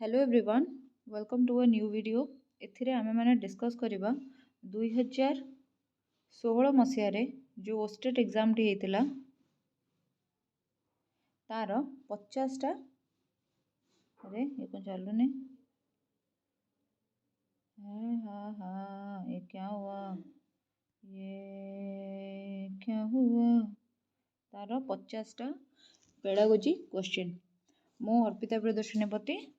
Hello everyone welcome to a new video. एथिरे आमे माने डिस्कस करिबा 2016 मसियारे जो ओस्टेट एग्जाम टी हेतिला तार 50टा अरे ये कौन चालू नहीं है। हाँ ये क्या हुआ तार 50टा पेडागोजी क्वेश्चन मु अर्पिता प्रियदर्शिनी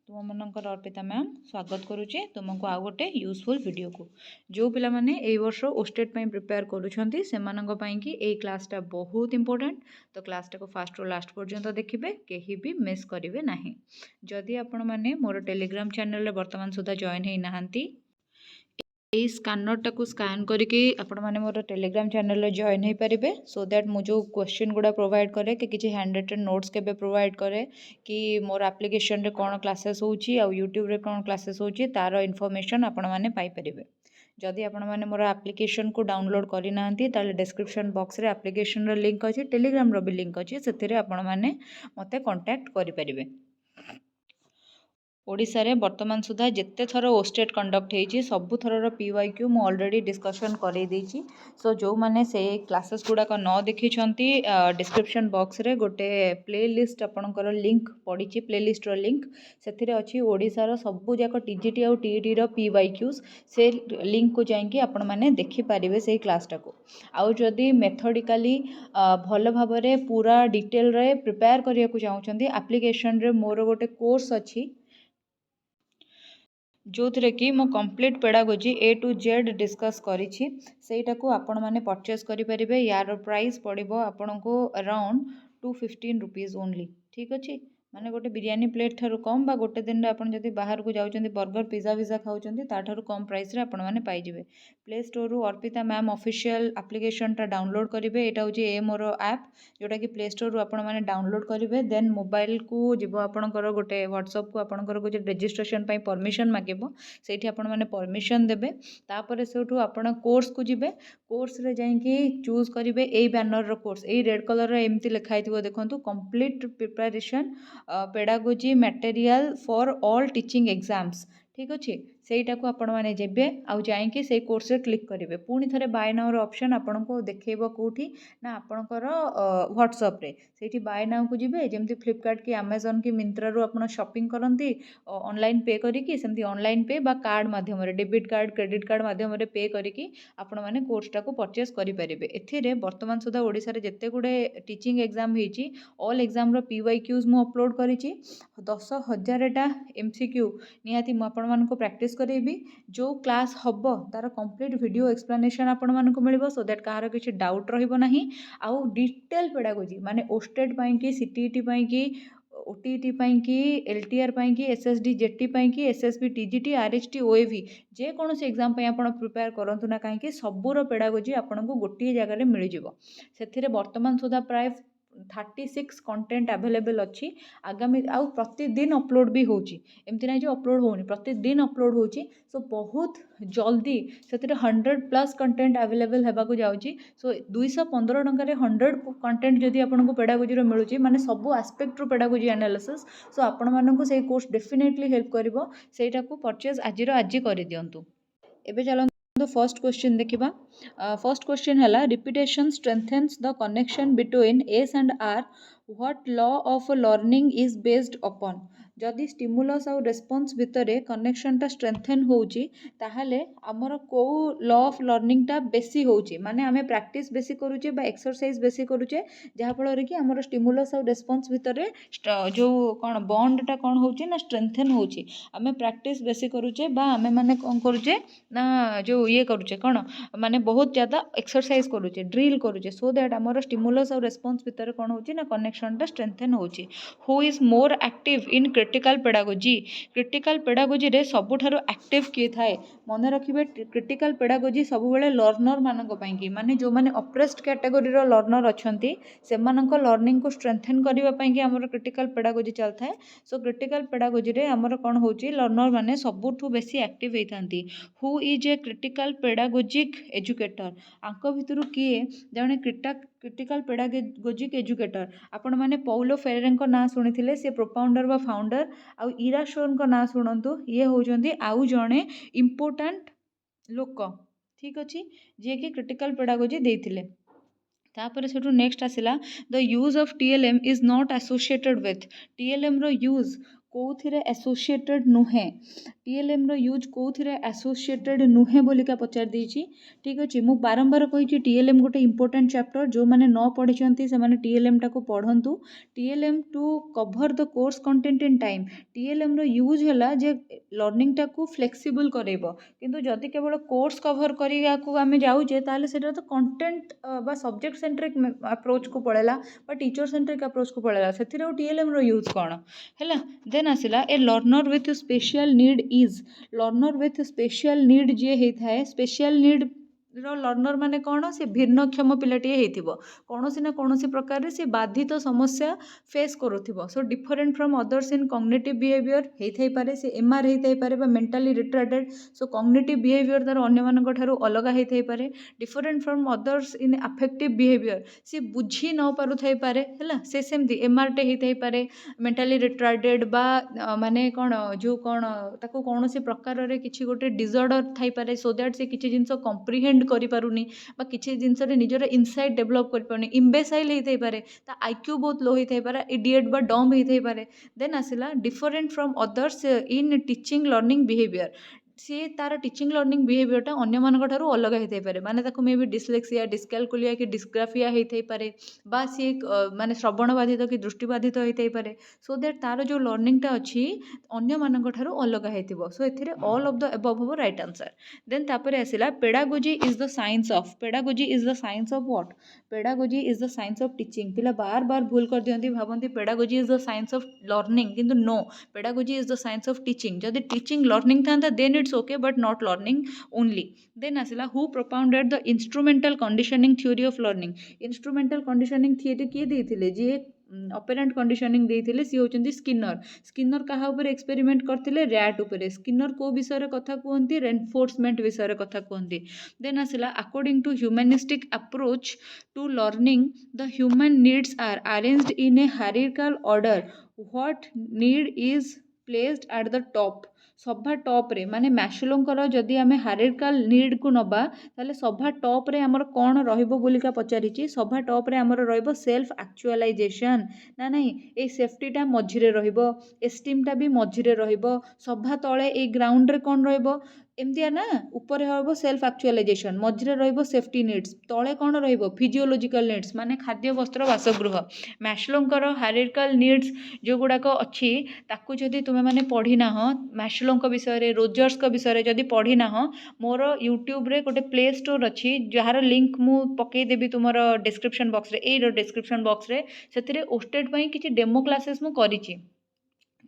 तुम मनकर अर्पिता मैम स्वागत करुचे तुमको आउ गोटे यूजफुल वीडियो को जो पिला माने ए वर्ष ओस्टेट पई प्रिपेयर करूछंती सेमानंक पई कि ए क्लासटा बहुत इंपोर्टेंट। तो क्लासटा को फास्ट रो लास्ट पर्यंत देखिबे केही भी मिस करिवे नाही। जदि आपण माने मोर टेलीग्राम चैनल रे वर्तमान सुधा जॉइन हेई नाहंती यही स्कानर टाक स्कान करके आपण मैंने मोर टेलीग्राम चैनल जॉइन हो पारे सो दैट मुझे क्वेश्चन गुड़ा प्रोवाइड करे कि किसी हैंड रिटन नोट्स के प्रोवाइड करे कि मोर एप्लिकेशन रे कौन क्लासेस होची आ यूट्यूब रे कौन क्लासेस होची तार इनफॉरमेशन आपण मैंने पाई परिबे। जदि आपण मैंने मोर एप्लिकेशन को डाउनलोड करि नाहंती ताले डिस्क्रिप्शन बॉक्स रे एप्लिकेशन रो लिंक अछि टेलीग्राम रो भी लिंक अछि सेथिरे आपण मैंने मते कांटेक्ट करि परिबे। ओडिशा रे वर्तमान सुधा जिते थर ओस्टेट कंडक्ट होती सबू थर PYQ मु ऑलरेडी डिस्कशन कर देछि। सो जो माने से क्लासेस गुड़ाक न देखी डिस्क्रिप्शन बॉक्स रे गोटे प्ले लिस्ट आपणकर लिंक पड़ी प्ले लिस्ट रो लिंक से अच्छी ओडिशार सबू जाक TGT आउ TET रो PYQs से लिंक को जाइए आपण मैंने देखिपारे से क्लासटा को आउ जदि मेथडिकाली भल भाव पूरा डिटेल रे प्रिपेयर करने को चाहते एप्लिकेशन रे मोर गोटे कोर्स अच्छी जो थी कि मो complete pedagogy A to Z discuss करी सेटा को आपण मैंने परचेस करें। यार प्राइस पड़ो आपण को अराउंड 215 रुपीज ओनली। ठीक अच्छे माने गोटे बिरियानी प्लेट ठारू कम बा गोटे दिन आप बाहर को जाऊँच बर्गर पिज्जा विजा खाऊँ ताठारू कम प्राइस रे आपण मैंने पाइबे। प्ले स्टोर रु अर्पिता मैम ऑफिशियल एप्लिकेशन टा डाउनलोड करेंगे। यहाँ हूँ ए मोर ऐप जोटा कि प्ले स्टोर रु आपण मैंने डाउनलोड करेंगे। देन मोबाइल को जीव आपणकर गोटे व्हाट्सअप को आपणकर गोटे रजिस्ट्रेशन परमिशन मागिबो सेठी आपण मैंने परमिशन देबे। तापर सेठू आपण कोर्स को जिबे कोर्स रे जाइए चूज करेंगे ए बैनर रो कोर्स ए रेड कलर एमती लिखाई देखो complete preparation pedagogy material for all teaching exams. ठीक अच्छे सेटा को आपण मैंने जेबे आउ जाइए से कोर्स रे क्लिक करेंगे। पुणी थे बाय नाउ ऑप्शन आपन को देखेब कौटी ना आपणकर व्हाट्सअप रे सेठी बाय नाउ को जिबे जेमती फ्लिपकार्ट की अमेजन की मिंत्रा रू आपण शॉपिंग करती ऑनलाइन पे करिकी सेमती ऑनलाइन पे बा कार्ड माध्यम डेबिट कार्ड क्रेडिट कार्ड माध्यम पे करिकी आपण माने कोर्सटा को परचेस करि परिबे। एथिरे वर्तमान सुधा ओडिसा रे जत्ते गुडे टीचिंग एग्जाम होईची ऑल एग्जाम रो PYQs मु अपलोड करिची 10,000 टा MCQ निहाती मु आपण मानको प्रैक्टिस करेबी। जो क्लास हबो तार कंप्लीट वीडियो एक्सप्लेनेशन आपण मानको मिलिबो सो दैट कहार किछि डाउट रहिबो नाही। आउ डिटेल पेडागोजी माने ओस्टेट पई की CTET पई की OTET पई की LTR पई की SSD JT पई की SSB TGT RHT OAV जे कोनोसी एग्जाम पई आपण प्रिपेयर करंतु ना काहे कि सबूर पेडागोजी आपनको गोटिए जगह रे मिल जिवो। सेथिरे वर्तमान सुधा प्राय 36 कंटेंट अवेलेबल अच्छी आगामी आउ प्रतिदिन अपलोड भी होची एमती ना जो अपलोड होनी प्रतिदिन अपलोड होची। सो बहुत जल्दी से 100+ कंटेंट अवेलेबल होगा जाऊँगी। सो 215 टंका 100 कंटेंट जदि आपको पेडागोजी मिलूँ माने सबू आस्पेक्ट रू पेडागोजी एनालिसिस सो आपण मानक से कोर्स डेफिनेटली हेल्प करिवो सेटा को परचेज आज कर दिंतु। एबे चलो फर्स्ट क्वेश्चन देखिबा। फर्स्ट क्वेश्चन है repetition strengthens the connection between S and R what law of learning is based upon. जदि स्टिमुलस आउ रेस्पॉन्स भितरे कनेक्शनटा स्ट्रेंथेन होउची ताहले हमर को लॉ ऑफ लर्निंग टा बेसी होउची माने आमे प्रैक्टिस बेसी करूचे बा एक्सरसाइज बेसी करूचे जहा फल रे कि हमर स्टिमुलस आउ रेस्पॉन्स भितरे जो कोन बॉन्ड टा कोन होउची ना स्ट्रेंथेन होउची। आमे प्रैक्टिस बेसी करूचे बा आमे माने कोन करूचे ना जो ये करूचे कोन माने बहुत ज्यादा एक्सरसाइज करूचे ड्रिल करूचे सो दैट हमर स्टिमुलस आउ रेस्पॉन्स भितरे कोन होउची ना कनेक्शन टा स्ट्रेंथेन होउची। Who is more active in critical pedagogy. Critical pedagogy रे सबुठारु एक्टिव किए थाए मन रखिबे क्रिटिकल पेडागोजी सब बेले लर्नर मानक पई कि माने जो माने ऑप्रेस्ड कैटेगरी रो लर्नर अछंती सेमानक लर्निंग को स्ट्रेंथेन करिवा पई कि हमर क्रिटिकल पेडागोजी चलथाए। सो क्रिटिकल पेडागोजी रे हमर कोन होउची लर्नर माने सबुठु बेसी एक्टिव हेथांती। Who is a critical pedagogic educator आंक भितरु किए जने क्रिटिकल पेडागोजिक एजुकेटर आपण मैंने पौलो फेरेरे ना शुणी सी प्रोपाउंडर बा फाउंडर आउ इरा शोर ना शुणु ये होती आउ जड़े इम्पोर्टाट लोक ठीक अच्छे जी कि क्रिटिकल पेडागोजी देते तापर से नेक्स्ट आसला the use of TLM is not associated with TLM रो यूज कौन एसोसिएटेड नुहे टीएलएम रो यूज कौन एसोसिएटेड नुहे बोलिका पचार देछि ठीक अच्छे मु बारंबार कही टीएलएम गोटे इंपोर्टेंट चैप्टर जो मैंने न पढ़ी से मैंने टीएलएम टाको पढ़ंतु TLM to cover the course content in time TLM रो यूज है जे लर्निंग टाको फ्लेक्सिबल करेबो किंतु जदि केवल कोर्स कभर करिया को आमे जाउजे ताले सेटा तो कंटेंट बा सब्जेक्ट सेंट्रिक अप्रोच को पड़ेला बा टीचर सेंट्रिक अप्रोच को पड़ेला सेथिरे टीएलएम रो यूज कोन हैला देन आसला a learner with special need is learner with special need जे होता है स्पेशल नीड लर्नर माने कौन से भिन्नक्षम पिलाटीए होइथिबो कौनसी ना कौनसी प्रकार से बाधित समस्या फेस करुथिबो so different from others in cognitive behaviour होइथाइ पारे से एमआर होइथाइ पारे बा mentally retarded so cognitive behaviour तार अन्य मानक ठारू अलग होइथाइ पारे different from others in affective behaviour से बुझी न पारुथाइ पारे हैला से सेमती एमआर टे होइथाइ पारे मेंटली रिटार्डेड बा माने कौन जो कौन ताको कौनसी प्रकार रे किछि गोटे डिसऑर्डर थाइ पारे सो दैट से किछि जिंस कॉम्प्रिहेंड करिपारुनी बा किछि जिंस रे निजर इनसाइट डेवलप करिपारुनी इम्बेसाइल होइथाइ पारे ता आईक्यू बहुत लो होइथाइ पारे इडियट बा डम होइथाइ पारे देन आसिला different from others in teaching learning behaviour सी तार टीचिंग लर्निंग बिहेवियरटा अन्य मानक ठारू अलग होइथाइ पारे माने ताको मे बी डिस्लेक्सिया डिस्कैलकुलिया कि डिस्ग्राफिया होइथाइ पारे बा सी माने श्रवण बाधित कि दृष्टि बाधित होइथाइ पारे सो दैट तार जो लर्निंगटा अछि अन्य मानक ठारू अलग होइथिबो सो एथिरे ऑल ऑफ द अबव हबो राइट आंसर देन तापरे आसिला pedagogy is the science of pedagogy is the science of what pedagogy is the science of teaching पिला बार बार भूल कर दियंती भाबंती pedagogy is the science of learning किंतु no pedagogy is the science of teaching जदि टीचिंग लर्निंग थांता then it's okay but not learning only then आसिला who propounded the instrumental conditioning theory of learning instrumental conditioning theory किए देथिले जे operant conditioning देथिले सी होचंती Skinner Skinner कहा ऊपर experiment करथिले rat ऊपर Skinner को विषय रे कथा कहंती रेनफोर्समेंट विषय रे कथा कहंती देन आसिला according to humanistic approach to learning the human needs are arranged in a hierarchical order what need is placed at the top सभा टॉप रे माने मैस्लोंकर जदि आमे हायरार्किकल नीड को नबा ताले सभा टॉप रे हमर कोन रहिबो बोलिका पचारिछि सभा टॉप रे हमर रहिबो सेल्फ एक्चुअलाइजेशन ना नहीं ए सेफ्टीटा मझिरे रहिबो एस्टीमटा भी मझिरे रहिबो सभा तळे ए ग्राउंड रे कोन रहिबो एमतिया ना ऊपर रहिबो सेल्फ एक्चुअलाइजेशन मझिरे रहिबो सेफ्टी नीड्स तळे कोन रहिबो फिजियोलॉजिकल नीड्स माने खाद्य वस्त्र बासगृह मैस्लोंकर हायरार्किकल नीड्स जो गुडाक अछि ताकू जदि तुमे माने पढ़ी ना हो मैस्लोंक विषय रे रोजर्स को विषय रे जदि पढ़ी ना हो मोर यूट्यूब रे गोटे प्ले स्टोर अछि जहार लिंक मु पकई देबी तुमर डिस्क्रिप्शन बॉक्स रे ए डिस्क्रिप्शन बॉक्स रे सेथिरे ओस्टेड पई किछि डेमो क्लासेस मु करिछि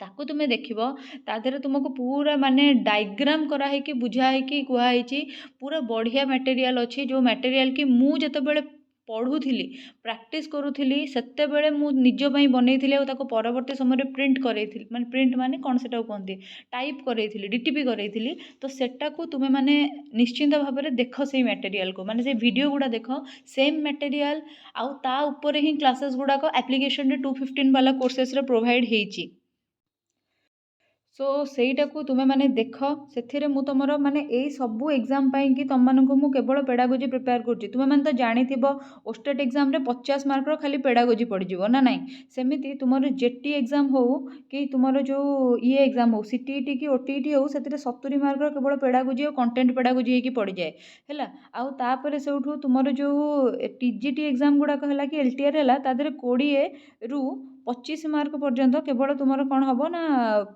ताकू तुम्हें देखिबो ता देहरे तुमको पूरा माने डायग्राम करा है कि बुझा है कि कुहा है पूरा बढ़िया मटेरियल अच्छी जो मटेरियल कि मु जेतेबेले पढ़ुली प्रैक्टिस करूली सेतेबेले मु निज पई बनैथिली और ताको परवर्ती समय प्रिंट करैथिली माने प्रिंट माने कोन सेटा कहंती टाइप करैथिली डीटीपी करैथिली तो सेटा को तुमे माने निश्चिंत भाव में देख से मटेरियल को माने से वीडियो गुडा देख सेम मटेरियल आउ ता ऊपर ही क्लासेस गुडा को एप्लिकेशन रे 215 वाला कोर्सेस रे प्रोवाइड हेची सो सेटा को तुमे माने देख से मु तुम माने यही सबू एग्जाम कि तुम मानू केवल पेडागोजी प्रिपेयर करुँची तुम मैंने तो जानीथिबो ओस्टेट एग्जाम रे 50 मार्क खाली पेडागोजी पड़ीजिवो ना नाई सेमिति तुमर जेटी एग्जाम हो कि तुमर जो ये एग्जाम हो सीटीईटी कि ओटीईटी हो से 70 मार्क केवल पेडागोजी और कंटेंट पेडागोजी होगी पड़ जाए है आउ तापर से तुमर जो टीजीटी एग्जाम गुड़ाक है कि एलटीआर है तादे 20 रु 25 मार्क पर्यंत केवल तुम कौन हम ना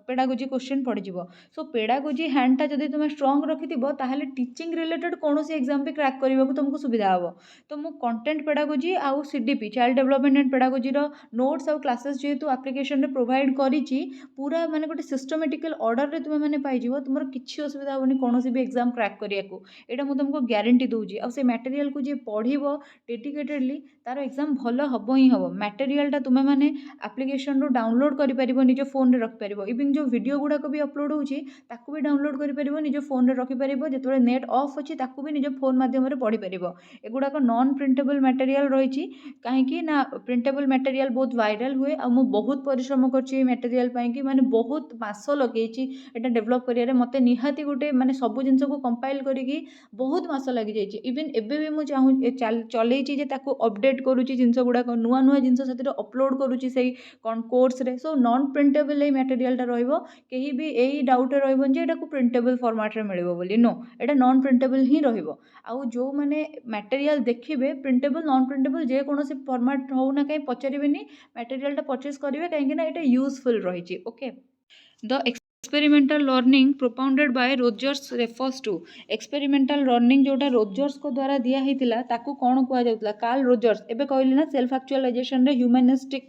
पेडागोजी क्वेश्चन पड़ीजिव सो पेडागोजी हैंडटा जब तुम स्ट्रंग रखिथिबो ताहले टीचिंग रिलेटेड कौन एग्जाम भी क्रैक करने को तुमको सुविधा हम तो मु कंटेंट पेडागोजी आउ CDP child development and pedagogy notes आउ क्लासेस जेहेतु एप्लिकेशन रे प्रोवाइड करिछि पूरा माने गोटे सिस्टमेटिकल ऑर्डर रे तुम माने पाइजिवो तुमर किछि असुविधा होनी कौन भी एग्जाम क्रैक करिया को एटा मु तुमको ग्यारंटी दूची आ से मटेरियल को जे पढ़िबो डेडिकेटेडली तार एग्जाम भल हबो ही हबो मटेरियलटा तुम माने आप्लिकेशन डाउनलोड कर निज फोन रे रखिपर इवन जो वीडियो गुड़ाक भी अपलोड होची ताकू भी डाउनलोड कर निज फोन रे रखिपर जो नेट ऑफ अच्छी ताकू भी निज फोन माध्यम प्रिंट एगुड़ाक नॉन प्रिंटेबल मटेरियल रही कहीं ना प्रिंटेबल मटेरियल बहुत वायरल हुए आ मु बहुत परिश्रम कर मटेरियल कि माने बहुत मास लगे एटा डेवलप करियारे मते निहाती गोटे माने सब जिनस को कंपाइल करिकी बहुत मास लगी जाइए इवन एबे भी मुझे चलई जे ताको अपडेट करुच्ची जिनस गुड़ाक नुआ नुआ जिनस से अपलोड करुच्ची से कोर्स रे सो नॉन प्रिंटेबल ये मटेरियलटा रहिबो कहीं भी यही डाउट रहबन जे एटा को प्रिंटेबल फॉर्मेट रे मिलिबो बोली नो एटा नॉन प्रिंटेबल ही रहिबो आउ जो माने मटेरियल देखिबे प्रिंटेबल नॉन प्रिंटेबल जे कोनोसी फॉर्मेट हो ना कहीं पचारिबेनी मटेरियलटा परचेज करिवे कहीं ना एटा यूजफुल रहिची okay the experimental learning propounded by Rogers refers to experimental learning जोटा रोजर्स को द्वारा दिया होता ताकू कौन कहुला कार्ल रोजर्स एबे कहली ना सेल्फ एक्चुअलाइजेशन रे ह्यूमनिस्टिक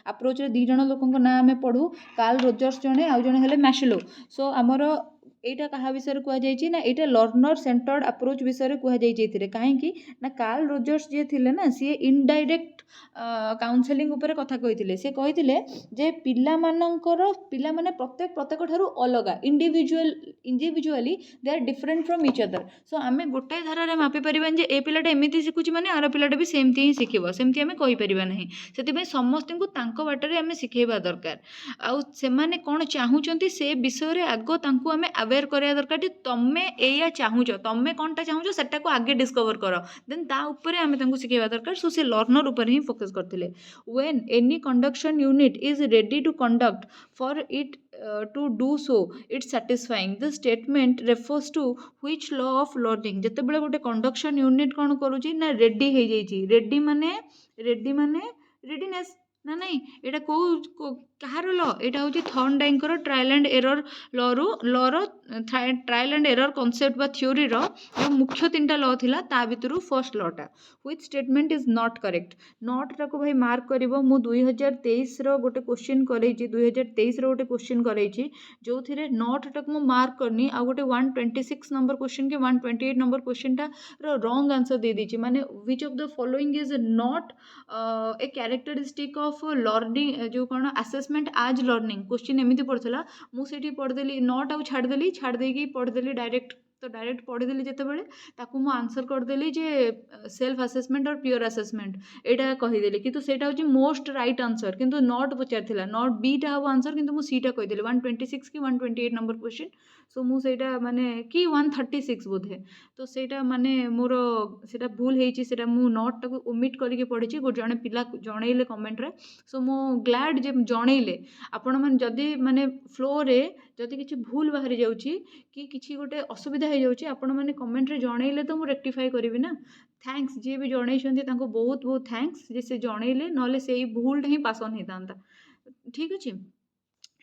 अप्रोच रे दी जण लोकन ना आमे पढ़ू कार्ल रोजर्स जणे आउ जणे हेले मैस्लो सो आमर एटा कहा विषय कहुई ना यहाँ लर्नर सेंटर्ड अप्रोच विषय कहुई कहीं ना कार्ल रोजर्स जी थे ना सी इनडायरेक्ट काउनसेलिंग उपर कथा कही सी कही जे पिला माने प्रत्येक प्रत्येक ठारू अलग individually they are different from each other so आम गोटे धारा मापी पारानी जे ए पिलाटा एमती शिखुची माने आर पिलाटा भी सेमती ही शिखब सेमती आम कहीपर ना से समस्त को बाटर आम शिखेबा दरकार आउ से कौन चाहूँगी से विषय में आग तांकू आम अवेयर करा दरकार कि तुम्हें एया चाहूच तुम्हें कौनटा चाहूच सेटा को आगे डिस्कवर कर देन ता उपरे आम तांकू शिखेबा दरकार सो से लर्नर उपर ही फोकस करथिले when any conduction unit is ready to conduct for it to do so it's satisfying the statement refers to which law of learning जते बेले गोटे कंडक्शन यूनिट कौन करूची ना रेडी हो जाइए रेडी माने रेडीनेस ना नहीं एटा को कहार ल एटा हूँ थर्नडाइंकर ट्रायल एंड एरर लर ट्रायल एंड एरर कॉन्सेप्ट बा थ्योरी रो जो मुख्य 3टा ल थिला ता भितरु फर्स्ट लटा which statement is not correct not टाको भाई मार्क करिवो मु 2023 रो गोटे क्वेश्चन करैछि 2023 रो गोटे क्वेश्चन करैछि जो थिरे नॉट टाको मु मार्क करनी आ गोटे 126 नंबर क्वेश्चन के 128 नंबर क्वेश्चन टा रो रॉन्ग आंसर दे दीछि माने which of the following is not a characteristic of learning जो कौन असेसमेंट आज लर्निंग क्वेश्चन एमती पड़ता मुझे पढ़देली नॉट आउ छाड़देली छाड़देकी पढ़देली डायरेक्ट तो डायरेक्ट पढ़ीदेली जितेबाला ताकू मु आंसर करदेली जे सेल्फ असेसमेंट और प्योर असेसमेंट एटा कहीदेली किंतु सेटा होची मोस्ट राइट आंसर किंतु नॉट पचारथिला नॉट बी टा हम आंसर किंतु मु सी टा कहीदेली 126 की 128 नंबर क्वेश्चन सो मु सेटा माने कि 136 बोधे तो सेटा माने मोर सेटा भूल हेची सेटा मु नॉट टाको ओमिट करके पढ़ी जड़े पिला जनइले कमेंट रे सो मु ग्लाड जे जनइले आपण मन जदी माने फ्लो रे जदी किछि भूल बाहरी जाउची कि किछि गोटे असुविधा हो जाउची आपण माने कमेंट रे जनइले तो मु रेक्टिफाई करिवि ना थैंक्स जे भी जनइछंती तांको बहुत बहुत थैंक्स जे से जनइले नले सेही भूल ही पासन हितांता ठीक अछि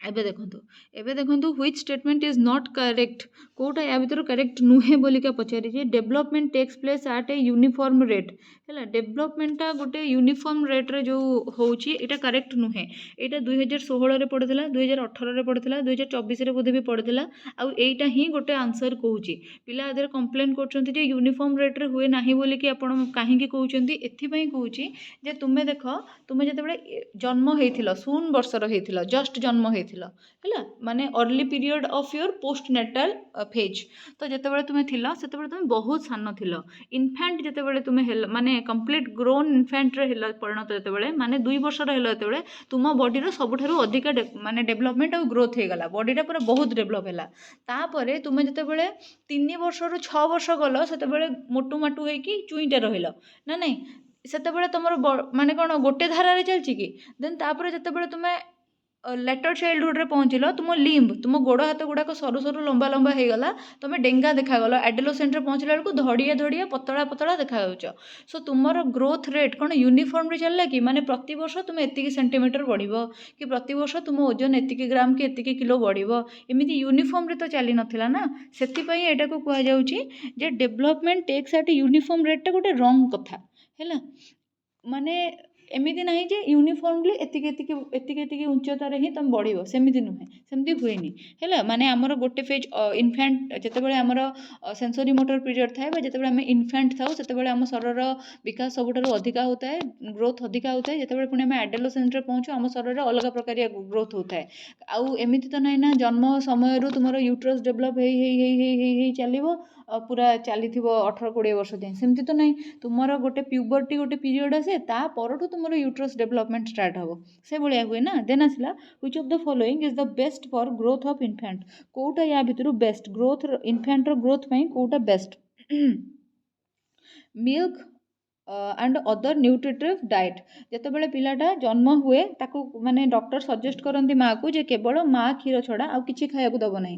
एबे देखंतु which statement is not correct कोटा या भीतर करेक्ट नुहे बोलिका पचारि जे development takes place at a uniform rate हैला डेवलपमेंटा गोटे यूनिफॉर्म रेट रे जो होउची एटा करेक्ट नुहे एटा 2016 रे पड़थिला 2018 रे पड़थिला 2024 रे बोधे भी पड़थिला आ एटा ही गोटे आंसर कहूची पिला अदर कंप्लेन करछंती जे यूनिफॉर्म रेट रे हुए नाही बोली कि आपण काहे की कहउचंती एथि पई कहूची जे तुमे देखो तुमे जते बेले जन्म हेथिलो 0 वर्षर हेथिलो जस्ट जन्म हेथिलो हैला माने early period of your postnatal phase तो जते बेले तुमे थिलो सेते बेले तुमे बहुत सान थिलो इन्फेंट जते बेले तुमे हेल माने कंप्लीट ग्रोन इन्फेंट रे हेल परिणत जते बेले माने 2 वर्षर हेल जते बेले तुम बॉडी रो सबठारु अधिक माने डेवलपमेंट और ग्रोथ हे गला बॉडी टा पूरा बहुत डेवलप हैला तापरे तुमे जते बेले 3 वर्षर 6 वर्ष गलो सेते बेले मोटू माटू हे कि चुईटे रहिलो ना नहीं सेते बेले तुमर माने कोन गोटे धारा रे चलची कि देन तापरे जते बेले तुमे लेटर चाइल्डहुड रे पहुँचल तुम लिम्ब तुम गोड़ हाथ गुड़ाक सरु सरु लंबा लंबा हो गला तुम डेंगा देखागल एडोलेसेंट रे पहुँचला बेलू धड़िया धड़िया पतला पतला देखा सो तुमर ग्रोथ रेट कौन यूनिफॉर्म रे चलला कि माने प्रति वर्ष तुम एतिकी सेंटीमीटर बढ़िबो कि प्रति वर्ष तुम ओजन एतिकी ग्राम कि एतिकी किलो बढ़िबो एमिति यूनिफॉर्म रे तो चली नथिला ना सेति पई एटा को कहआ जाउची जे development takes at uniform rate टा गोटे रॉन्ग कथा हैला माने एमती ना जे यूनिफॉर्मली एतिक उच्चतार ही तुम बढ़ो सेमती नुहे सेमती हुए है माने आमर गोटे फेज इनफैंट जितेबाला आमर सेंसरी मोटर पीरियड थाए जिते आम इनफैंट थाउ से आम शरीर विकास सबुठ अधिका होता है ग्रोथ अधिका होता है जिते पुणी आम एडोलेसेंस रे पहुँचू आम शरीर अलग प्रकार ग्रोथ होता है आउ एमती तो ना जन्म समय तुम यूट्रस डेभलप चलो पूरा चली 18-20 वर्ष जाए सेमती तो नहीं तुम गोटे प्यूबर्टी गोटे पीरियड आसे ता परठू तुम यूट्रस डेभलपमेंट स्टार्ट हम से भाया हुए ना देन आसला which of the following is the best for growth of infant कोटा या भितर बेस्ट ग्रोथ इनफैंट ग्रोथ कोटा best milk and other nutritive diet जितेबाला पिलाटा जन्म हुए ताकू माने डॉक्टर सजेस्ट करती माँ को जे केवल माँ क्षीर छड़ा आउ किसी खाया दब ना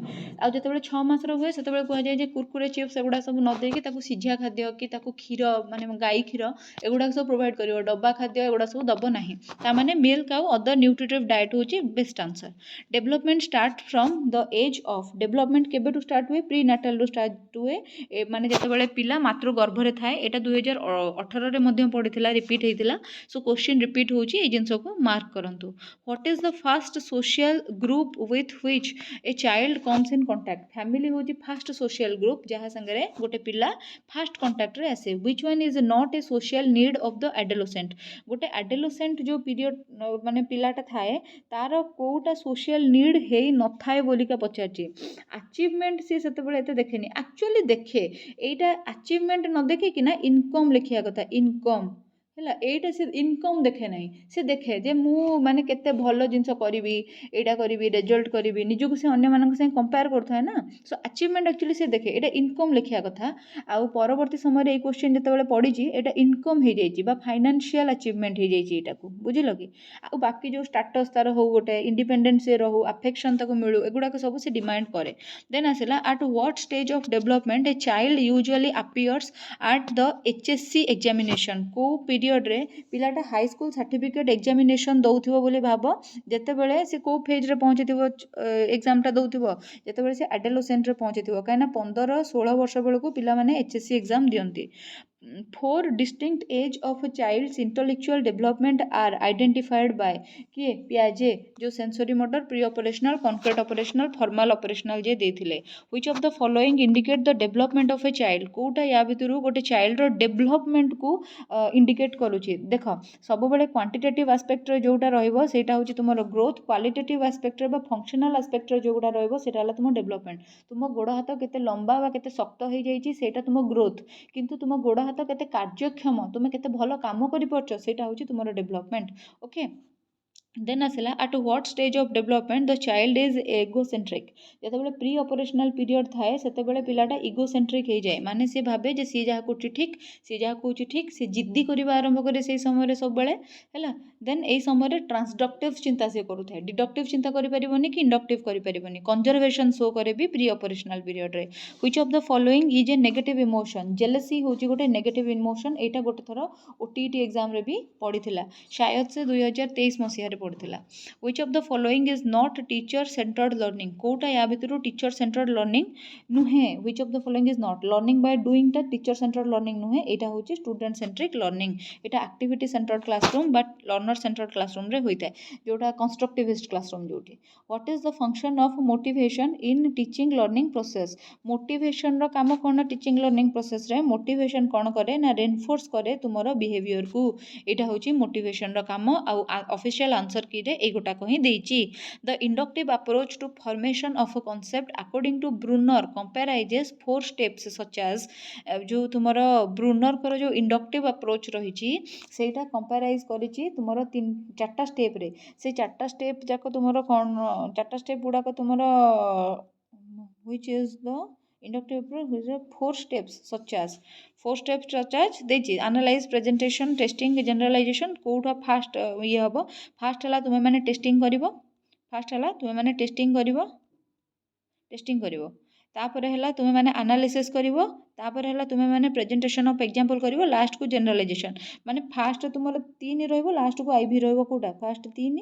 आउ जिते 6 मासर हुए से कहुए कुरकुरे चिप्स एगुड़ा सब न देकी सीझा खाद्य कि क्षीर माने गाई क्षीर एगुड़ा सब प्रोवाइड कर डब्बा खाद्य एगुड़ा सब दब ना माने मिल्क आउ अदर न्यूट्रिटिव डाएट हूँ best answer development start from the age of development केबेठू स्टार्ट हुए प्री नाटाल रू स्टार्ट हुए माने जितेबाला पिला मातृ गर्भरे थाए एटा 2018 पढ़ी रिपीट होता सो क्वेश्चन रिपीट हो जिनस को मार्क करंतु what is the fast social group with which a child comes in contact family हूँ फास्ट सोशल ग्रुप जहाँ संगे गोटे पिला फास्ट कांटेक्ट रे आसे which one is not A social need of the adolescent गोटे एडोलेसेंट जो पीरियड माने पिलाटा थाए तार कोटा सोशल नीड है न थाए बोलिका पचारची अचीवमेंट सी से देखेनि एक्चुअली देखे एटा अचीवमेंट न देखे कि ना इनकम लिखिया कथा इनकम है एटा से इनकम देखे ना से देखे जे मु माने केते भल जिनस करी एटा करी रिजल्ट करी निजक से अन्य मानक से कंपेयर करता है ना सो अचीवमेंट एक्चुअली से देखे एटा इनकम लिखिया कथा आउ परवर्ती समय रे क्वेश्चन जते पड़ी एटा इनकम हो जाइए बा फाइनेंशियल अचीवमेंट हो जाइए एटा को बुझिल कि आ बाकी जो स्टाटस तार हो गोटे इंडिपेंडेंस से रहू अफेक्शन ताको मिलू एगुड़ाक सब से डिमांड करे देन आसला at what stage of development a child usually appears at the HSC examination को पीरियड रे पिलाटा हाई स्कूल सर्टिफिकेट एग्जामिनेशन दौथिबो बोली भाब जेतेबेले से को फेज रे पहुंचथिबो एग्जाम टा दौथिबो जेतेबेले से एडोलेसेंट रे पहुंचथिबो काना 15-16 वर्ष बेलको पिला माने HSC exam दियंती 4 distinct age of a child's intellectual development are identified by किए पियाजे जो sensory motor pre operational concrete operational formal operational जे देथिले which of the following indicate the development of a child कोटा या भितरु गोटे चाइल्ड रो डेवलपमेंट को इंडिकेट करूची देख सब बेले क्वांटिटेटिव एस्पेक्ट रे जोटा रहइबो सेटा होची तुमरो ग्रोथ क्वालिटेटिव एस्पेक्ट रे बा फंक्शनल एस्पेक्ट रे जोटा रहइबो सेटा हला तुम डेवलपमेंट तुम गोड़ हाथ केते लंबा बा केते शक्त हो जाईची सेटा तुम ग्रोथ किंतु तुम गोड़ हाथ केते कार्यक्षम तुम केते भलो काम करि परछ सेटा होची तुमरो डेवलपमेंट ओके देन आसला at what stage of development the child is egocentric जितेबाला प्री ऑपरेशनल पीरियड थाए सेतेबाला पिलाटा इगोसेंट्रिक हो जाए माने सी भाबे जे सी जहाँ कहूँ ठीक सी जहाँ कहूँ ठीक सी जिद्दी करबा आरंभ करे से समय सब बेले है देन ए समय ट्रांसडक्टिव चिंता से करूए डिडक्टिव चिंता करें कि इंडक्टिव करें कंजर्वेशन शो करे भी प्री ऑपरेशनल पीरियड रे which of the following is a negative emotion jealousy होची गोटे नेगेटिव इमोशन एटा गोटे थर ओटीईटी एग्जाम रे भी पड़ीथिला शायद से 2023 मसीह रे पड़ीथिला which of the following is not teacher centred learning कोटा या भितर टीचर सेंटर्ड लर्निंग नुहे which of the following is not learning by doing the teacher centred learning नुहे एटा होची स्टूडेंट सेंट्रिक लर्निंग एटा activity centred classroom but learner centred classroom रे होइता है जोटा कंस्ट्रक्टिविस्ट क्लासरूम जोटी what is the function of motivation in teaching learning process motivation रो काम कोन टीचिंग लर्निंग प्रोसेस रे मोटिवेशन कोन करे ना रेनफोर्स करे तुमरो बिहेवियर को एटा होची मोटिवेशन रो काम आ ऑफिशियल आंसर की रे एगोटा को ही देइची the inductive approach to formation of a concept according to Bruner comprises 4 steps such as जो तुमरो ब्रूनर कर जो इंडक्टिव अप्रोच रही सेटा कंपेराइज करिची तुमरो 4टा स्टेप रे से 4टा स्टेप जाको तुमरो कोन 4टा स्टेप गुडा को तुमरो which is the inductive approach which are 4 steps such as देची एनालाइज प्रेजेंटेशन टेस्टिंग जनरलाइजेशन कोठा फास्ट ये हबो फास्ट हला तुमे माने टेस्टिंग करिवो तापर हला तुमे माने एनालिसिस करिवो तापर हला तुमे माने प्रेजेंटेशन ऑफ एग्जांपल करिवो लास्ट को जनरलाइजेशन माने फास्ट तुमरो 3 रहइबो लास्ट को आईवी रहइबो कोटा फास्ट 3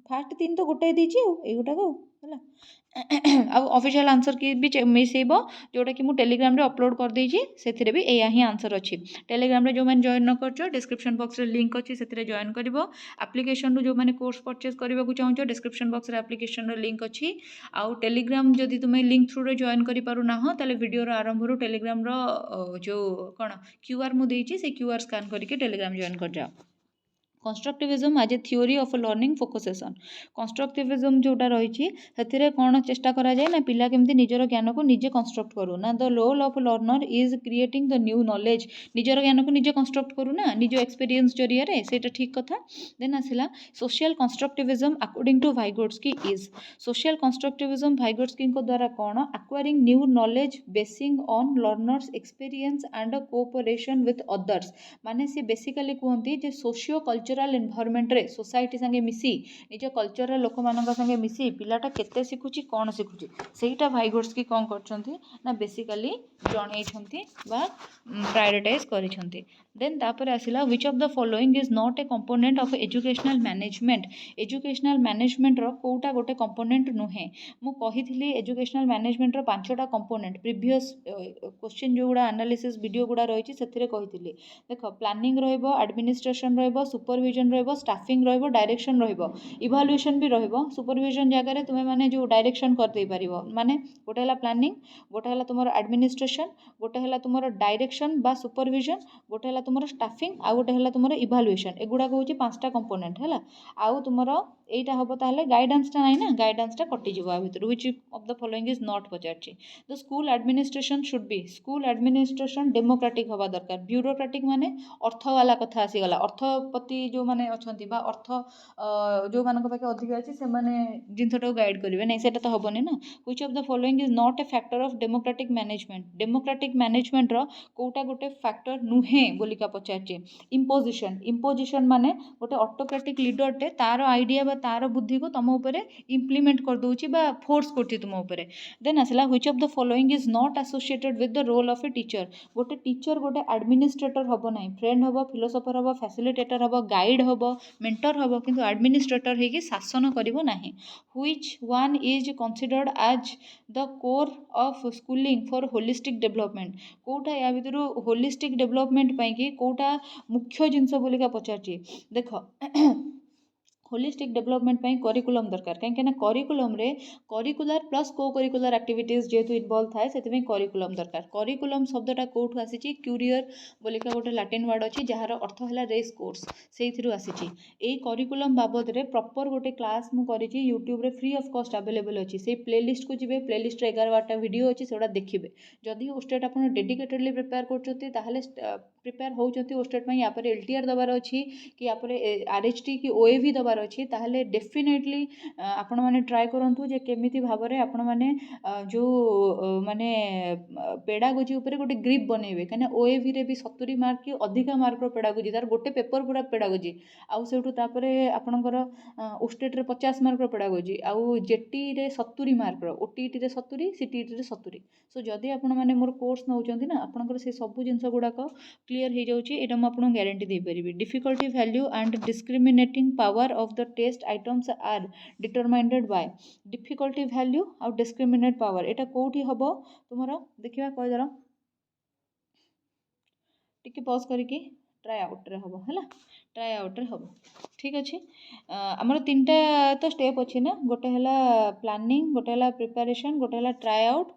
फास्ट 3 तो गोटाए देछि ए गोटा को हला ऑफिशियल आंसर की भी मिसेब जोटा कि मुझे टेलीग्राम रे अपलोड कर देछि सेथिरे भी एया ही आंसर अछि टेलीग्राम रे जो मैंने जॉइन न करछो डिस्क्रिप्शन बॉक्स रे लिंक अछि सेथिरे जॉइन करबो एप्लीकेशन रो जो मैंने कोर्स परचेज करबा को चाहछो डिस्क्रिप्शन बॉक्स रे एप्लीकेशन रो लिंक अछि आउ टेलीग्राम जदि तुमे लिंक थ्रू रे जॉइन करि पारु ना हो ताले वीडियो रो आरंभ रो टेलीग्राम रो जो कोन क्यूआर मु देछि से क्यूआर स्कैन करके टेलीग्राम जॉइन कर जाओ constructivism as a theory of learning focuses on constructivism जोटा रही है कौन चेष्टा करा जाए ना पिला केमती निजर ज्ञान को निजे कंस्ट्रक्ट करू ना the role of learner is creating the new knowledge निजर ज्ञान को निजे कंस्ट्रक्ट करू ना निज एक्सपीरियंस जरिया से ठीक कथा देन आसला social constructivism according to Vygotsky is social constructivism Vygotsky द्वारा कौन acquiring new knowledge basing on learners experience and cooperation with others माने से बेसिकली कहते जे सोशियो कल्चरल एनवायरनमेंट रे सोसाइटी संगे मिसी निज कल्चर लोक मान संगे मिसी पिलाटा केते शिखुची कौन शिखुची सेटा वाइगोट्स्की कौन करछंती ना बेसिकली जणैछंती बा प्रायोरिटाइज करिछंती देन तापर आसिला which of the following is not a component of educational management रो कोटा गोटे कंपोनेंट नुहे मु कहिथिली एजुकेशनल मैनेजमेंट रो पांचटा कंपोनेंट प्रीवियस क्वेश्चन जो गुडा एनालिसिस वीडियो गुडा रही सेथिरे कहिथिली देख प्लानिंग रहिबो एडमिनिस्ट्रेशन रहिबो सुपरविजन रहिबो स्टाफिंग रहिबो डायरेक्शन रहिबो इभालुएशन भी रहिबो सुपरविजन जगह रे तुमे माने जो डायरेक्शन कर दे परिबो माने गोटे हला प्लानिंग गोटे हला तुमर एडमिनिस्ट्रेशन गोटे हला तुमर डायरेक्शन बा सुपरविजन गोटे हला तुमर स्टाफिंग आ गोटे हला तुमर इभालुएशन एगुडा होची पांचटा कंपोनेंट हला आउ तुमर एटा हबो ताहले गाइडेंस टा नाही ना गाइडेंस टा कटि जिवो आ भितर which of the following is not पचारची the school administration should be school administration democratic हवा दरकार ब्यूरोक्रेटिक माने अर्थ वाला कथा आसीगला अर्थपति जो माने अछंती बा अर्थ जो मानक पाखे अधिक अछि से माने जिनसटा गाइड करिवे नै सेटा तो हबोनी ना which of the following is not a factor of democratic management रो कोटा गोटे फैक्टर नुहे बोलिका पचारची इम्पोजिशन माने गोटे ऑटोक्रेटिक लीडर टे तार आइडिया बा तार बुद्धि को तुम ऊपर इम्प्लीमेंट कर दउची बा फोर्स करती तुम ऊपर देन आसला which of the following is not associated with the role of a teacher गोटे टीचर गोटे एडमिनिस्ट्रेटर हबो नाही फ्रेंड हबो फिलोसोफर हबो फैसिलिटेटर हबो गाइड हबो मेंटर हबो किंतु एडमिनिस्ट्रेटर हेकी शासन करिवो नाही which one is considered as the core of schooling for holistic development कोटा या भितर होलिस्टिक डेवलपमेंट पई कि कोटा मुख्य जिंस बोलिका पचारची देख होलिस्टिक डेवलपमेंट पई करिकुलम दरकार कहीं करिकुलम रे करिकुलर प्लस को करिकुलर एक्टिविटीज जेतु इन्वॉल्व थाए सेति करिकुलम दरकार करिकुलम शब्दटा कोठु आसीची क्यूरियर बोलिका गोटे लैटिन वर्ड अछि जहार अर्थ हला रेस कोर्स सेइथिरु आसीची एई करिकुलम बाबद रे प्रॉपर गोटे क्लास मु करिची यूट्यूब रे फ्री ऑफ कॉस्ट अवेलेबल अछि से प्लेलिस्ट को जिवे प्लेलिस्ट रे 11-12 वीडियो अछि सेडा देखिबे जदि ओस्टेट आपण डेडिकेटेडली प्रिपेयर करछथि ताहले प्रिपेयर होउछथि ओस्टेट पई या पर एलटीआर दबार अछि कि या पर आरएचटी कि ओएवी दबार अछि ताहले डेफिनेटली आपण माने ट्राई करंतु जे केमिति भाबरे आपण माने जो माने पेडागोजी ऊपर गोटे ग्रिप बनेबे कने ओएवी रे भी 70 मार्क कि अधिका मार्क रो पेडागोजी तार गोटे पेपर पूरा पेडागोजी आउ सेठू तापरे आपणकर ओस्टेट रे 50 मार्क रो पेडागोजी आउ जेटी रे 70 मार्क रो ओटीटी रे 70 सीटीटी रे 70 सो जदि आपण माने मोर कोर्स नउचंती ना आपणकर से सब जिंस गुडा को क्लियर हो जाउची एटा म आपन गारंटी दे परिबी difficulty value and discriminating power of the test items are determined by difficulty value और डिस्क्रिमिनेट पावर एटा कोठी हबो तुमरो देखिबा कय दरो टिके पॉज करिके ट्राई आउट रे हबो हला ट्राई आउट रे हबो ठीक अछि हमर तीनटा तो स्टेप अछि ना गोटे हला प्लानिंग गोटे हला प्रिपरेशन गोटे हला ट्राई आउट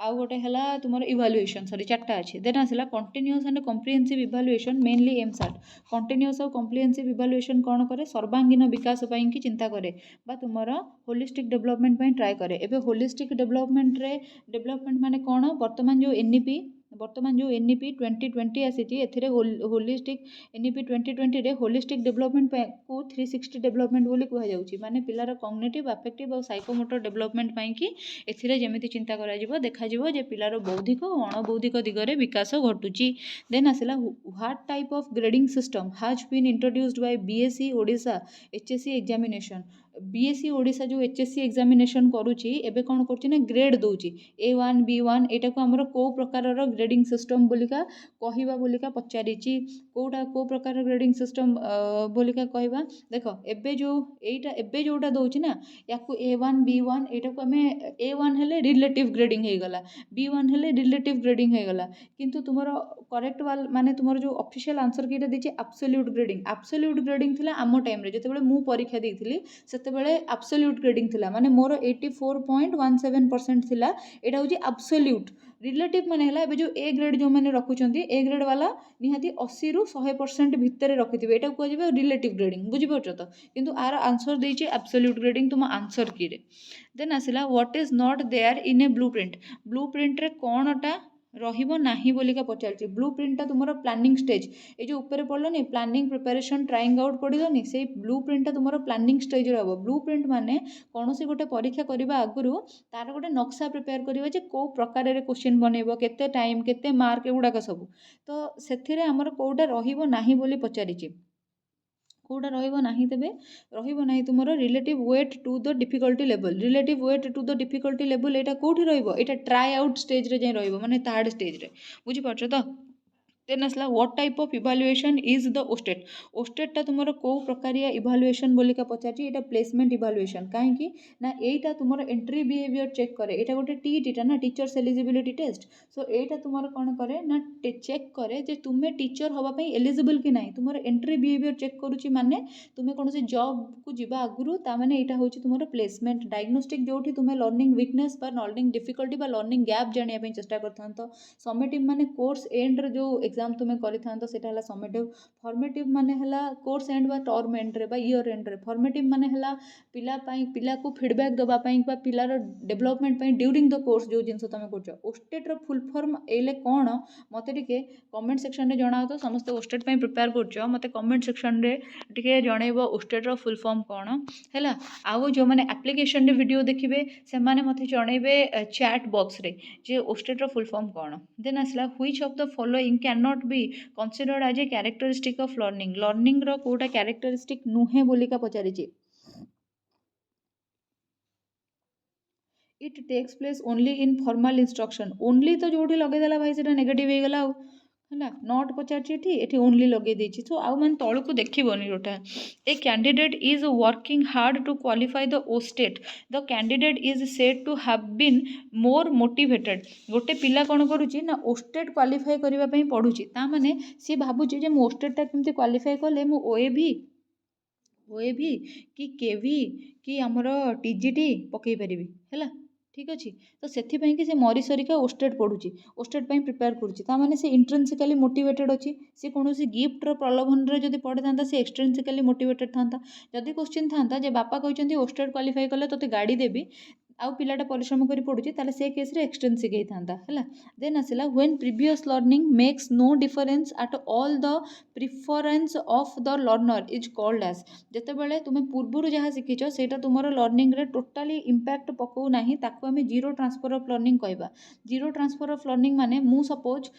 आउ गोटे हला तुमर इवैल्यूएशन सॉरी चारटा अछि देन आसिला continuous and comprehensive evaluation mainly aims at continuous और कॉम्प्रिहेंसिव इवैल्यूएशन कोन करे सर्वांगीन विकास पई कि चिंता करे बा तुमर होलिस्टिक डेवलपमेंट पई ट्राई करे एबे होलिस्टिक डेवलपमेंट माने कोन वर्तमान जो एनईपी 2020 आसीची एथिरे होलिस्टिक एनईपी 2020 रे होलिस्टिक डेवलपमेंट को 360 डेवलपमेंट बोली कहा जाउची माने पिलार कॉग्निटिव अफेक्टिव और साइकोमोटर डेवलपमेंट पई कि एथिरे जेमिति चिंता करा जिवो देखा जिवो जे पिलार बौद्धिक और अणबौद्धिक दिगरे विकास घटुची देन आसिला what type of grading system has been introduced by BSE Odisha HSC examination BSC Odisha जो एचएससी एग्जामिनेशन करुच्ची एबे कौन करुच्ची ना ग्रेड दौची A1 B1 एटा को आमर को प्रकार ग्रेडिंग सिस्टम बोलिका कहवा बोलिका पचारि कोटा को प्रकार ग्रेडिंग सिस्टम बोलिका कहवा देख एबे जो एटा एबे जोटा दौची ना या A1 B1 एटा को आम A1 हेले रिलेटिव ग्रेडिंग हो गला B1 हेले रिलेटिव ग्रेडिंग हो गला किंतु तुमर करेक्ट वाल माने तुमर जो ऑफिशियल आंसर कीटा देछि एब्सोल्यूट ग्रेडिंग थिला आम टाइम रे जेतेबेले मु परीक्षा देइथिली सेतेबेले एब्सोल्यूट ग्रेडिंग थिला माने मोर 84.17% थिला एटा होछि एब्सोल्यूट रिलेटिव माने हला एबे जो ए ग्रेड जो माने रखुचंती ए ग्रेड वाला निहाती 80 रु 100% भितर रखिथिबे एटा को जिबे रिलेटिव ग्रेडिंग बुझि परछ त किंतु आर आंसर देछि एब्सोल्यूट ग्रेडिंग तुम आंसर की रे देन आसिला what is not there in a blueprint रे कोनटा रहिबो नाही बोलिका पचारछि ब्लूप्रिंटटा तुमरो प्लानिंग स्टेज ए जो ऊपर पड़लोनी प्लानिंग प्रिपरेशन ट्राइंग आउट पड़लोनी से ब्लूप्रिंटटा तुमरो प्लानिंग स्टेज रे हबो ब्लूप्रिंट माने कोनोसी गोटे परीक्षा करबा आगुरु तार गोटे नक्शा प्रिपेयर करिवो जे को प्रकार रे क्वेश्चन बनेबो केते टाइम केते मार्क एगुडा सब तो सेथिरे हमर कोउटा रहिबो नाही बोली पचारिछि कोटा रहिबो नाही तेबे रहिबो नाही तुमरो relative weight to the difficulty level एटा कोठी रहिबो एटा ट्राई आउट स्टेज रे जे रहिबो माने थर्ड स्टेज रे बुझि परछ त देन आसला what type of evaluation is the OSSTET तुमरो को प्रकारिया इवैल्यूएशन बोलिका पचाची एटा प्लेसमेंट इवैल्यूएशन काहे कि ना एटा तुमरो एंट्री बिहेवियर चेक करे एटा गोटे टीटी टा ना टीचर्स एलिजिबिलिटी टेस्ट सो एटा तुमरो कोन करे ना चेक करे जे तुमे टीचर हवा पई एलिजिबल कि नाही तुमरो एंट्री बिहेवियर चेक करूची माने तुमे कोनोसी जॉब को जिबा आगुरु ता माने एटा होची तुमरो प्लेसमेंट डायग्नोस्टिक जोठी तुमे लर्निंग वीकनेस बा लर्निंग डिफिकल्टी बा लर्निंग गैप जानिया पई चेष्टा करथान तो समेटिव माने कोर्स एंड रे जो एग्जाम तुमे करिथान सेटा हला समेटिव फॉर्मेटिव माने हला कोर्स एंड बा टर्म एंड रे बा ईयर एंड रे फॉर्मेटिव माने हला पिला को फीडबैक दबा पई बा पिलार डेवलपमेंट पई ड्यूरिंग द कोर्स जो जिंस तुमे करछ ओस्टेट रो फुल फॉर्म एले कोन मते टिके कमेंट सेक्शन रे जणाओ तो समस्त ओस्टेट पई प्रिपेयर करछ मते कमेंट सेक्शन रे टिके जणैबो ओस्टेट रो फुल फॉर्म कोन हला आउ जो माने एप्लीकेशन रे वीडियो देखिबे से माने मते जणैबे चैट बॉक्स रे जे ओस्टेट रो फुल फॉर्म कोन देन आसला which of the following can not be considered as a characteristic of learning रो कोटा characteristic नुहे बोलिका पचारिछि it takes place only in formal instruction only तो जोठी लगे देला भाई सेटा नेगेटिव हे गला है नॉट पचारछि एठी ओनली लगे देछि सो आउ मान तळु को देखिबोनी जोटा a candidate is working hard to qualify the OSSTET the candidate is said to have been more motivated गोटे पिला कोन करूछि ना ओस्टेट क्वालिफाई करबा पई पढुछि ता माने सी भाबुछि जे मो ओस्टेट ता केमति क्वालिफाई करले मो ओएभी कि केवी कि हमर टीजीटी पकई परिबी हैला ठीक अच्छे तो से कि मरी सरिका ओस्टेट पढ़ुची ओस्टेट प्रिपेयर करुच्ची ताने से इंट्रेंसिकाली मोटिवेटेड अच्छी सी कौन गिफ्टर प्रलोभन जब पढ़े था से एक्सट्रेंसिकाली मोटिवेटेड था जदि क्वेश्चन था जे बापा कहते ओस्टेट क्वालिफाई कले तो गाड़ी देवी आउ पिलाटा परिश्रम कर पड़ुची ताले से केस रे एक्सटेंसिक होता है देन आसला when previous learning makes no difference at all the preference of the learner is called as जिते बड़े तुम्हें पूर्वर जहाँ शिखिच से तुम लर्निंग रे टोटाली इंपैक्ट पकाऊ ना ताकू आम जीरो ट्रांसफर ऑफ लर्निंग कहवा जीरो ट्रांसफर ऑफ लर्निंग माने मु सपोज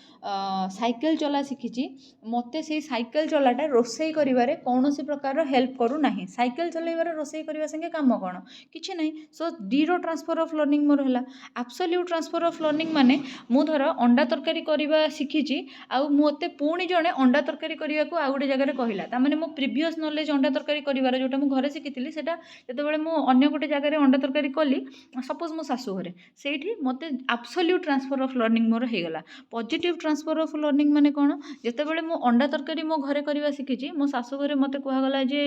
साइकेल चला शिखिची मते से साइकेल चलाटा रोसई करिवारे कौनसी प्रकार हेल्प करू नाही साइकेल चलाइबार रोसई करबा संगे काम कोन किछि नाही so zero transfer of learning मोर है एब्सोल्यूट ट्रांसफर ऑफ लर्निंग माने मु धर अंडा तरकारी करबा शिखिची आउ मते पुणी जणे अंडा तरकारी करिया को आ गोटे जगह रे कहिला ता माने मो प्रीवियस नॉलेज अंडा तरकारी करिवार जोटा मु घरे शिखितिली सेटा जते बेले मु अन्य गोटे जगह रे अंडा तरकारी कली सपोज मो सासु घरे सेठी मते एब्सोल्यूट ट्रांसफर ऑफ लर्निंग मोर हे गला पॉजिटिव ट्रांसफर ऑफ लर्निंग माने कोन जते बेले मु अंडा तरकारी मो घरे करबा शिखिची मो सासु घरे मते कुहा गला जे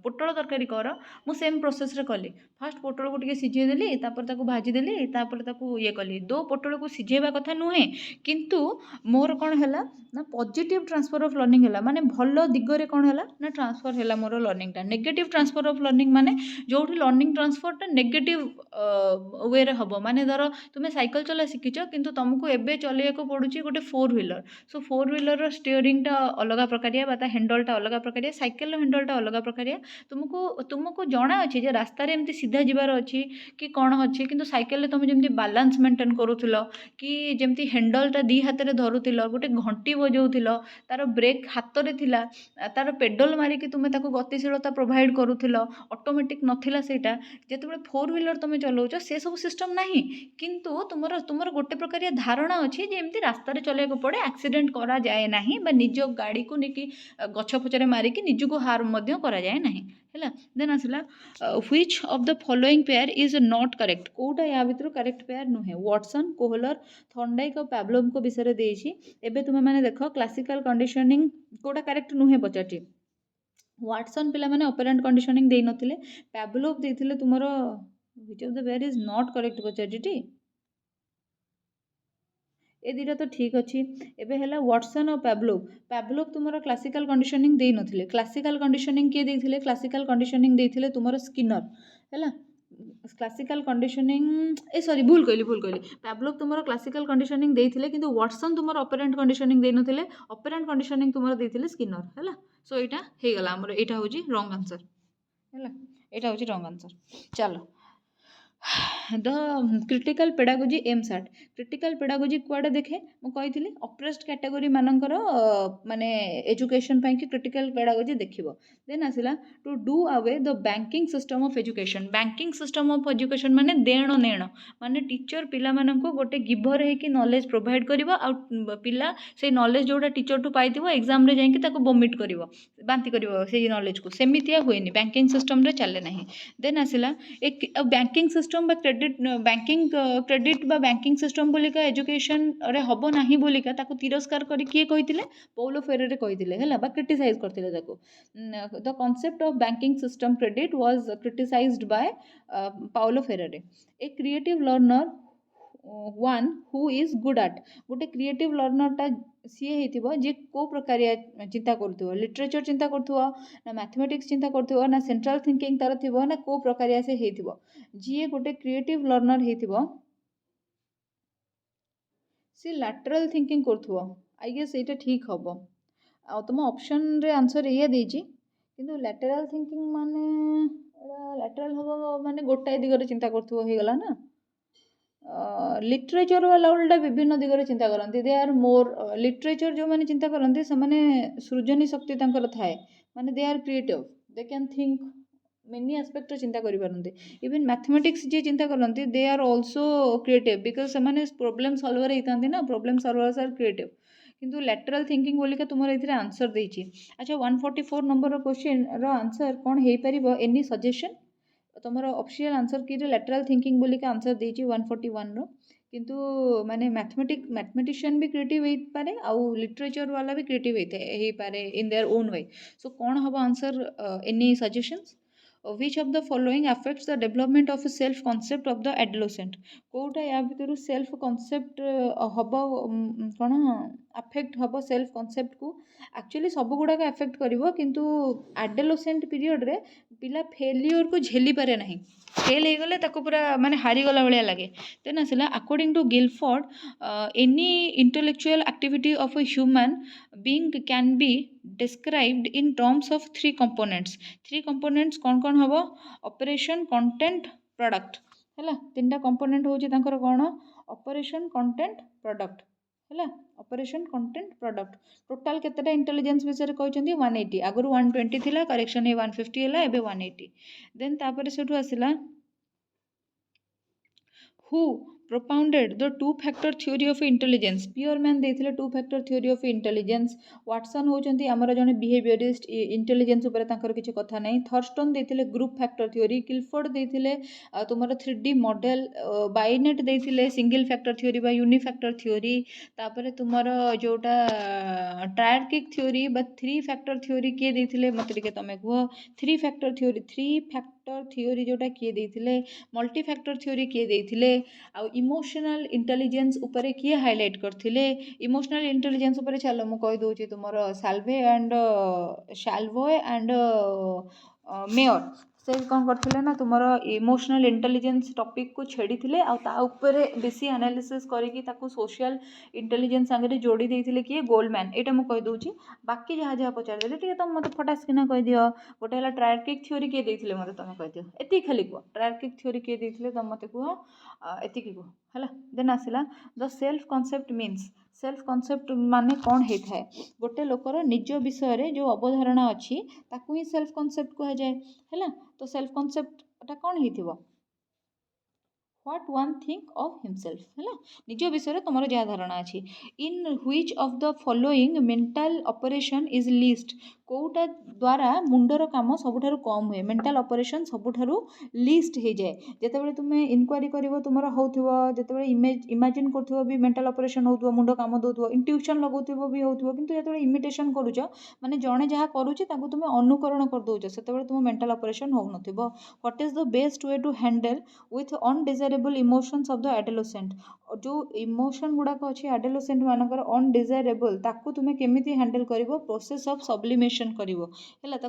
पोटल तरकारी कर मु सेम प्रोसेस रे कली फास्ट पोटल को टिके सिझे देली तापर ताको भाजी देली तापर ताको ये कली दो पोटल को सिझेबा कथा नुहे किंतु मोर कोन हैला ना पॉजिटिव ट्रांसफर ऑफ लर्निंग हैला माने भलो दिगरे कोन हैला ना ट्रांसफर हैला मोर लर्निंग टा नेगेटिव ट्रांसफर ऑफ लर्निंग माने जोठी लर्निंग ट्रांसफर टा नेगेटिव वे रे हबो माने धर तुमे साइकिल चला शिखिच किंतु तुमको एबे चलेया को पडुची गोटे four wheeler so four wheeler रो स्टीयरिंग टा अलगा प्रकारिया बाता हैंडल टा अलगा प्रकारिया साइकिल रो हैंडल टा अलगा प्रकारिया प्रकारिया तुमको तुमको जना अच्छे जे रास्तार एमती सीधा जीवार अच्छी कि कौन अच्छी किंतु साइकेल तुम जमी बालांस मेंटेन करूल कि जमी हैंडलटा दी हाथ में धरुल गोटे घंटी बजाऊल तार ब्रेक हाथ में थिला तार पेडल मारिकी तुम गतिशीलता प्रोवाइड करूल ऑटोमेटिक नथिला सेटा जेतेबेले फोर व्हीलर तुम चलाउछ से सब सिस्टम नाही किंतु तुमर तुमर गोटे प्रकारिया धारणा अच्छी जे एमती रास्तार चलाइक पड़े एक्सीडेंट करा जाए नाही बा निज गाड़ी को लेकिन गछ पछरे मारिकी निजको हार्म मध्य करा जाए नाही हैला देन आसला which of the following pair is not correct कोटा या भितर करेक्ट पेयर नुहे वाटसन कोहलर थॉर्नडाइक और पैवलोव को विषय रे देछि एबे तुम माने देखो क्लासिकल कंडीशनिंग कोटा करेक्ट नुहे पचारछि वाटसन पिला माने ऑपरेंट कंडीशनिंग देई नथिले पैवलोव देथिले तुमरो which of the pair is not correct पचारछि ए दुटा तो ठीक अच्छी एबे हैला वाटसन और पैवलोव पैवलोव तुमरो क्लासिकल कंडीशनिंग देई नथिले क्लासिकल कंडीशनिंग किए देथिले क्लासिकल कंडीशनिंग देथिले तुमरो स्किनर हैला क्लासिकल कंडीशनिंग ए सॉरी भूल कहली पैवलोव तुमरो क्लासिकल कंडीशनिंग देथिले किंतु वाटसन तुमरो ऑपरेंट कंडीशनिंग देई नथिले ऑपरेंट कंडीशनिंग तुमरो देथिले स्किनर हैला सो एटा हे गला हमर एटा होजी रॉन्ग आंसर हैला एटा होजी रॉन्ग आंसर चलो the critical pedagogy aims at critical pedagogy कुआडे देखे मु कही अप्रेस्ड कैटेगरी मानकर माने एजुकेशन कि क्रिटिकल पेडागोजी देखिबो देन आसिला to do away the banking system of education banking system of education माने देण नेण माने टीचर पिला माननको गोटे गिभर है कि नॉलेज प्रोवाइड करिवो आ पिला से नॉलेज जोटा टीचर टू पाइथिबो एग्जाम रे जाई ताको वोमिट करिवो बांति करिवो से नॉलेज को सेमितिया होइनी बैंकिंग सिस्टम रे चले नहीं देन आसिला एक banking system credit banking credit बा बैंकिंग सिस्टम बोलिका एजुकेशन रे हबो नाही बोलिका ताको तिरस्कार करी किए कहितिले पौलो फेरेरे कहितिले हैला बा क्रिटिसाइज करतिले ताको the concept of banking system credit was criticised by Paulo Freire a creative learner one who is good at गोटे क्रिएटिव लर्नरटा सी होइतिबो जे को प्रकारिया चिंता करथुव लिटरेचर चिंता करथुव ना मैथमेटिक्स चिंता करथुव ना सेंट्रल थिंकिंग तार थिबो ना को प्रकारिया से हेइतिबो जी गोटे क्रिएटिव लर्नर हेइतिबो सी लैटरल थिंकिंग करथुव आई गेस एटा ठीक हबो आ तुम ऑप्शन रे आंसर ये देछि किंतु लैटरल थिंकिंग माने लैटरल हबो माने गोटाए दिगरे चिंता करथुव हे गला ना लिटरेचर वाला उल्टा विभिन्न दिगरे चिंता करती दे आर मोर लिटरेचर जो मैंने चिंता करती से माने सृजनी शक्ति तांकर थाए माने they are creative they can think many aspect चिंता करि पारंती इवन मैथमेटिक्स जे चिंता करती they are also creative because से माने प्रॉब्लम सॉल्वर होता ना प्रॉब्लम सॉल्वर्स आर क्रिएटिव किंतु लैटरल थिंकिंग बोलिका तुम ये आंसर देछि अच्छा 144 नंबर क्वेश्चन रो आंसर कौन हो पार एनी सजेशन तुम ऑफिशियल आंसर की लैटरल थिंकिंग बोली का आंसर देछि 141 रो किंतु माने मैथमेटिशियन भी क्रिएटिव हो पारे आउ लिटरेचर वाला भी क्रिएटिव हो पारे इन देयर ओन वे सो कौन हम answer any suggestions which of the following affects the development of a self concept of the adolescent कोटा या भितर सेल्फ कॉन्सेप्ट हब कौन अफेक्ट हम सेल्फ कॉन्सेप्ट को एक्चुअली सब गुड़ाक अफेक्ट करिवो किंतु एडोलेसेंट पीरियड रे पिला फेलियर को झेली पारे नहीं फेल हो गले ताको पूरा माने हारी गला भलिया लागे देन आसला according to Guilford any intellectual activity of a human being can be described in terms of three components कौन कौन हम ऑपरेशन कंटेंट प्रोडक्ट है तीन कंपोनेंट हूँ कौन ऑपरेशन कंटेंट प्रोडक्ट है ऑपरेशन कंटेंट प्रोडक्ट टोटाल केतेटा इंटेलिजेंस विषय कहते 180 आगुरी 120 थिला करेक्शन 150 है एबे 180 देन तापर सेठू आसिला who propounded the two factor theory of intelligence Spearman देथिले two factor theory of intelligence Watson होचंती हमर जने बिहेवियरिस्ट इंटेलिजेंस ऊपर तांकर किछि कथा नै थर्स्टन देथिले ग्रुप फैक्टर थ्योरी किलफोर्ड देथिले तुमर 3D मॉडल बाइनेट देथिले सिंगल फैक्टर थ्योरी बा यूनिफैक्टर थ्योरी तापर तुमर जोटा ट्रायर्किक थ्योरी बा थ्री फैक्टर थ्योरी किए देथिले मते के तमे कहो थ्री फैक्टर थ्योरी जोटा किए देथिले मल्टी फैक्टर थ्योरी किए देथिले आ इमोशनल इंटेलिजेंस उपरे किए हाईलाइट करथिले इमोशनल इंटेलिजेंस उपरे चलो मु कहि दोची तुमर शाल्वे एंड मेयर से कौन करथिले ना तुमर इमोशनल इंटेलिजेंस टॉपिक को छेड़ी थिले आ ता ऊपर बेसी एनालिसिस करिकी ताकू सोशल इंटेलिजेंस संगे जोड़ी देइथिले कि गोल्डमैन एटा मु कहि दउची बाकी जहाँ जहाँ पचार देले ठीक है तुम मत फटास किना कहि दियो गोटे हला ट्रायर्किक थ्योरी के देइथिले मते तुम कहि दियो एति खाली को ट्रायर्किक थ्योरी के देइथिले तुम मते को एति की को हला देन आसिला the self concept means self concept माने कौन होता है गोटे लोकर निज विषय जो अवधारणा अच्छी ताकू ही सेल्फ कॉन्सेप्ट कह जाए है तो सेल्फ कॉन्सेप्ट कौन हो what one think of himself है निज विषय तुम जहाँ धारणा अच्छी in which of the following mental operation is list कोटा द्वारा मुंडर काम सबुठारु कम हुए मेंटल ऑपरेशन सबुठारु लिस्ट हो जाए जितेबाला तुम्हें इनक्वारी कर तुम होते इमेजिन कर भी मेंटल ऑपरेशन हो मुंड काम दौर इंट्यूशन लगो भी हो कि इमिटेशन करुच माने जड़े जहाँ करुचे तुम्हें अनुकरण कर दौच से तुम मेंटल ऑपरेशन हो what is the best way to handle with undesirable emotions of the adolescent जो इमोशन गुड़ाक अच्छी एडोलेसेंट मानकर अनडिजायरेबल ताकू तुम्हें केमिति हैंडल कर प्रोसेस ऑफ सब्लिमेशन कर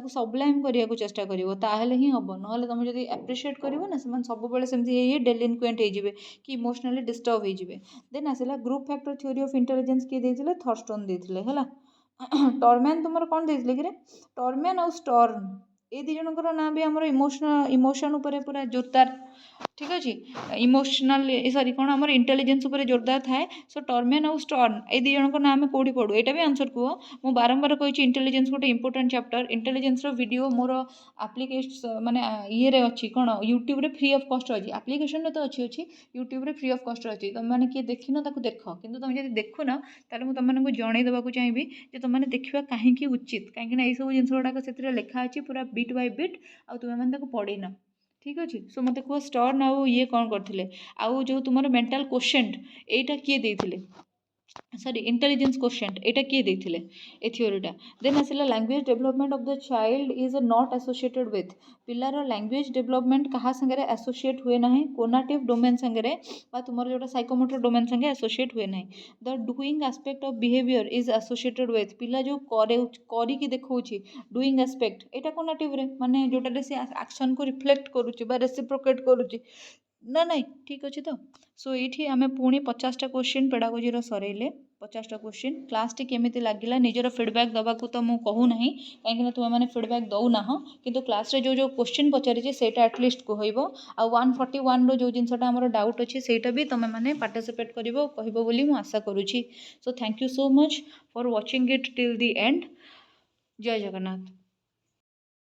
सब्लाइम करने को चेष्टा कर ही हम ना तुम जब एप्रिशिएट कर सब सेमती डेलिक्वेंट हो कि इमोशनली डिस्टर्ब हो देन आसला group factor theory of intelligence किए देते थर्स्टन देते है टर्मैन तुम कौन देते कि टर्मैन आउ स्टर्न ये दी जनकर ना भी आम इमोशन उपर पूरा जोरदार ठीक अच्छे इमोशनल सॉरी कौन आम इंटेलिजेंस उपर जोरदार थाए सो टर्मैन आउ स्टर्न ये दी जनक ना आम कौटी पढ़ू यहाँ भी आंसर कह मु बारंबार कही इंटेलिजेंस गोटे इंपोर्टेंट चैप्टर इंटेलिजेंस वीडियो मोर आप्लिकेशन माने ये अच्छी कौन यूट्यूब रे फ्री ऑफ कॉस्ट अच्छी आप्लिकेशन तो अच्छी यूट्यूब रे फ्री ऑफ कॉस्ट अच्छी तुम मैंने किए देखिन ताको देख कि तुम जब देखुन ताले तुम मानक जनईदेवाक चाहिए कि तुमने देखा कहीं उचित कहीं ये सब जिन गुड़ाक से लिखा अच्छी पूरा बिट बाय बिट आ तुम मैंने पढ़ेन ठीक अच्छे सो मत कह स्टर्न आउ ये कौन करते आउ जो तुम मेंटल क्वेश्चन एटा किए देते सॉरी इंटेलिजेंस क्वेश्चन एटा किए देते ए थ्योरीटा देन आसला language development of the child is not associated with पिलार लैंग्वेज डेवलपमेंट क्या संगे एसोसिएट हुए ना कोनाटिव डोमेन संगे तुम जो साइकोमोटर डोमेन संगे एसोसिएट हुए ना the doing aspect of behaviour is associated with पिला जो करी देखा डूइंग एस्पेक्ट एटा कोनाटिव रे माने जोटा से एक्शन को रिफ्लेक्ट करुच्ची रेसिप्रोकेट करुच्ची ना नहीं ठीक अच्छे तो सो ये आम पुणी 50टा क्वेश्चन पेडागोजी सरइले 50टा क्वेश्चन क्लास टी केमिति लागिला निजर फीडबैक दबाकू तो मु कहूना कहीं तुम मैंने फीडबैक दौना किंतु क्लास रे जो क्वेश्चन पचारिचे सेटा एटलिस्ट कहब आ 141 रो जो जिनसटा आमर डाउट अच्छी सेटा भी तुम मैंने पार्टिसिपेट करिवो कहबो बोली मु आशा करुछि so thank you so much for watching it till the end जय जगन्नाथ।